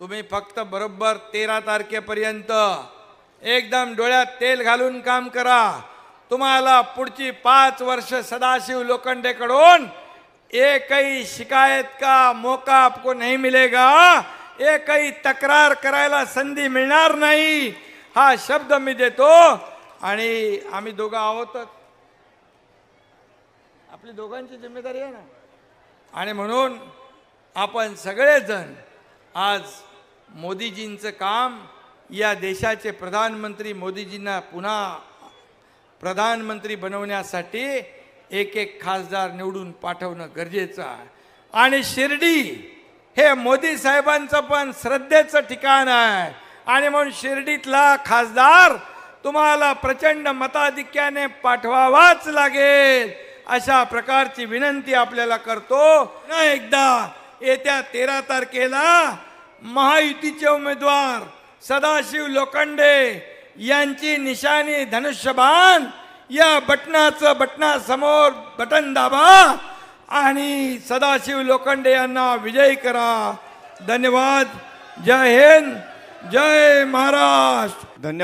तुम्ही फक्त बरोबर 13 तारखेपर्यंत एकदम डोळ्यात तेल घालून काम करा। तुम्हाला पुढची 5 वर्ष सदाशिव लोखंडेकडून एकही शिकायत का मौका आपको नहीं मिलेगा, एकही तक्रार करायला संधी मिळणार नाही, हा शब्द मी देतो। आणि आम्ही दोघं आहोतच, आपली दोघांची जिम्मेदारी आहे ना। आणि म्हणून आपण सगळेजण आज मोदीजींचं काम, या देशाचे प्रधानमंत्री मोदीजींना पुन्हा प्रधानमंत्री बनवण्यासाठी एक एक खासदार निवडून पाठवणं गरजेचं आहे। आणि शिर्डी हे मोदी साहेबांचं पण श्रद्धेचं ठिकाण आहे। आणि म्हणून शिर्डीतला खासदार तुम्हाला प्रचंड मताधिक्याने पाठवावाच लागेल, अशा प्रकारची विनंती आपल्याला करतो। पुन्हा एकदा येत्या 13 तारखेला महायुतीचे उमेदवार सदाशिव लोखंडे यांची निशाणी धनुष्यबाण, या बटनासमोर बटन दाबा आणि सदाशिव लोखंडे यांना विजयी करा। धन्यवाद। जय हिंद, जय महाराष्ट्र। धन्यवाद।